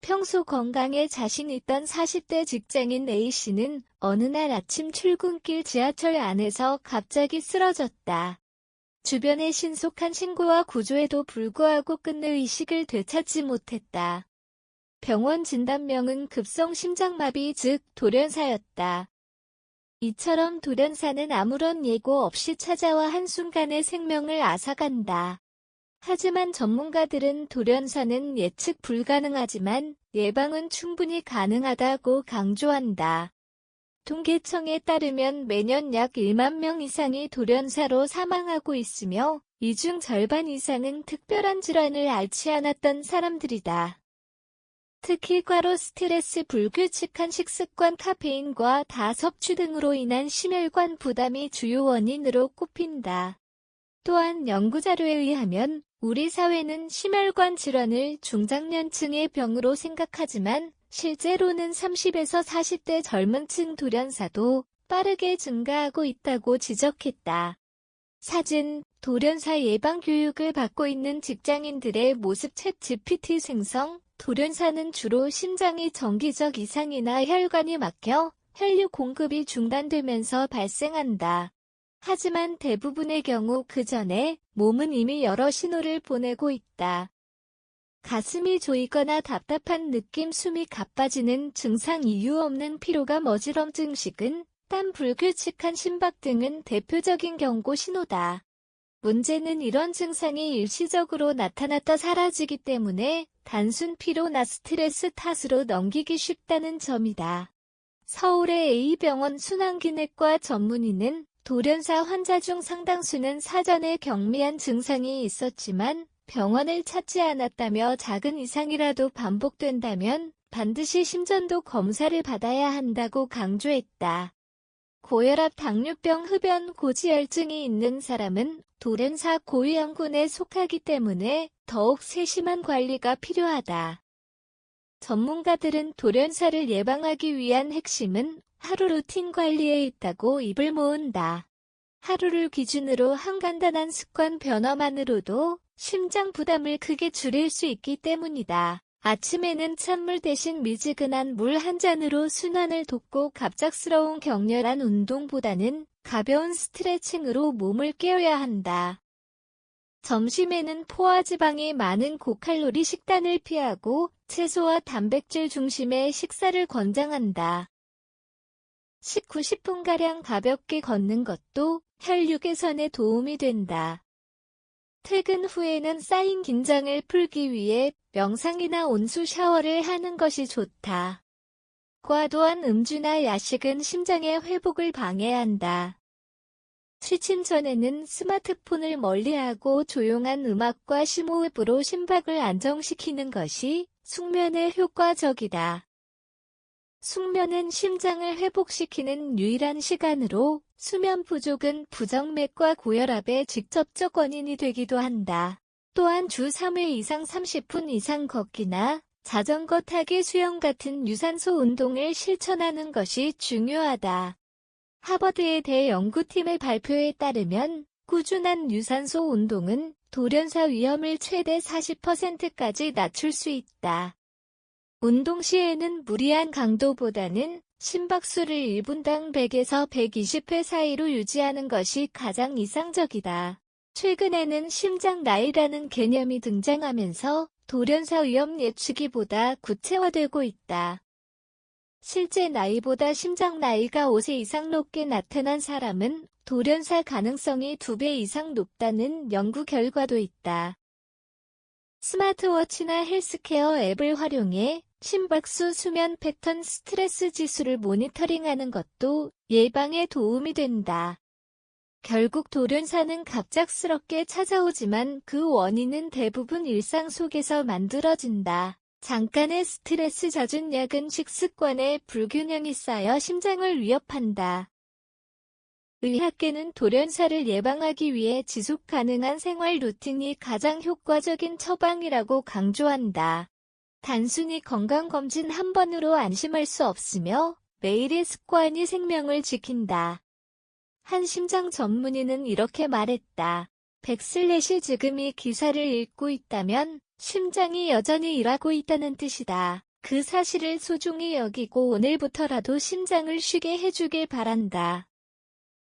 평소 건강에 자신 있던 40대 직장인 A씨는 어느 날 아침 출근길 지하철 안에서 갑자기 쓰러졌다. 주변의 신속한 신고와 구조에도 불구하고 끝내 의식을 되찾지 못했다. 병원 진단명은 급성 심장마비 즉 돌연사였다. 이처럼 돌연사는 아무런 예고 없이 찾아와 한순간에 생명을 앗아간다. 하지만 전문가들은 돌연사는 예측 불가능하지만 예방은 충분히 가능하다고 강조한다. 통계청에 따르면 매년 약 1만 명 이상이 돌연사로 사망하고 있으며 이 중 절반 이상은 특별한 질환을 앓지 않았던 사람들이다. 특히 과로 스트레스, 불규칙한 식습관, 카페인과 다섭취 등으로 인한 심혈관 부담이 주요 원인으로 꼽힌다. 또한 연구자료에 의하면 우리 사회는 심혈관 질환을 중장년층의 병으로 생각하지만 실제로는 30에서 40대 젊은 층 돌연사도 빠르게 증가하고 있다고 지적했다. 사진, 돌연사 예방 교육을 받고 있는 직장인들의 모습. 챗GPT 생성, 돌연사는 주로 심장이 정기적 이상이나 혈관이 막혀 혈류 공급이 중단되면서 발생한다. 하지만 대부분의 경우 그 전에 몸은 이미 여러 신호를 보내고 있다. 가슴이 조이거나 답답한 느낌, 숨이 가빠지는 증상, 이유 없는 피로감, 어지럼증, 식은 땀, 불규칙한 심박 등은 대표적인 경고 신호다. 문제는 이런 증상이 일시적으로 나타났다 사라지기 때문에 단순 피로나 스트레스 탓으로 넘기기 쉽다는 점이다. 서울의 A병원 순환기내과 전문의는 돌연사 환자 중 상당수는 사전에 경미한 증상이 있었지만 병원을 찾지 않았다며 작은 이상이라도 반복된다면 반드시 심전도 검사를 받아야 한다고 강조했다. 고혈압, 당뇨병, 흡연, 고지혈증이 있는 사람은 돌연사 고위험군에 속하기 때문에 더욱 세심한 관리가 필요하다. 전문가들은 돌연사를 예방하기 위한 핵심은 하루 루틴 관리에 있다고 입을 모은다. 하루를 기준으로 한 간단한 습관 변화만으로도 심장 부담을 크게 줄일 수 있기 때문이다. 아침에는 찬물 대신 미지근한 물 한 잔으로 순환을 돕고 갑작스러운 격렬한 운동보다는 가벼운 스트레칭으로 몸을 깨워야 한다. 점심에는 포화지방이 많은 고칼로리 식단을 피하고 채소와 단백질 중심의 식사를 권장한다. 식후 10분가량 가볍게 걷는 것도 혈류 개선에 도움이 된다. 퇴근 후에는 쌓인 긴장을 풀기 위해 명상이나 온수 샤워를 하는 것이 좋다. 과도한 음주나 야식은 심장의 회복을 방해한다. 취침 전에는 스마트폰을 멀리하고 조용한 음악과 심호흡으로 심박을 안정시키는 것이 숙면에 효과적이다. 숙면은 심장을 회복시키는 유일한 시간으로 수면 부족은 부정맥과 고혈압의 직접적 원인이 되기도 한다. 또한 주 3회 이상 30분 이상 걷기나 자전거 타기, 수영 같은 유산소 운동을 실천하는 것이 중요하다. 하버드의 대연구팀의 발표에 따르면 꾸준한 유산소 운동은 돌연사 위험을 최대 40%까지 낮출 수 있다. 운동 시에는 무리한 강도보다는 심박수를 1분당 100에서 120회 사이로 유지하는 것이 가장 이상적이다. 최근에는 심장 나이라는 개념이 등장하면서 돌연사 위험 예측이 보다 구체화되고 있다. 실제 나이보다 심장 나이가 5세 이상 높게 나타난 사람은 돌연사 가능성이 2배 이상 높다는 연구 결과도 있다. 스마트워치나 헬스케어 앱을 활용해 심박수, 수면 패턴, 스트레스 지수를 모니터링하는 것도 예방에 도움이 된다. 결국 돌연사는 갑작스럽게 찾아오지만 그 원인은 대부분 일상 속에서 만들어진다. 잠깐의 스트레스, 잦은 야근, 식습관에 불균형이 쌓여 심장을 위협한다. 의학계는 돌연사를 예방하기 위해 지속 가능한 생활 루틴이 가장 효과적인 처방이라고 강조한다. 단순히 건강검진 한 번으로 안심할 수 없으며 매일의 습관이 생명을 지킨다. 한 심장 전문의는 이렇게 말했다. 백슬래시 지금 이 기사를 읽고 있다면 심장이 여전히 일하고 있다는 뜻이다. 그 사실을 소중히 여기고 오늘부터라도 심장을 쉬게 해주길 바란다.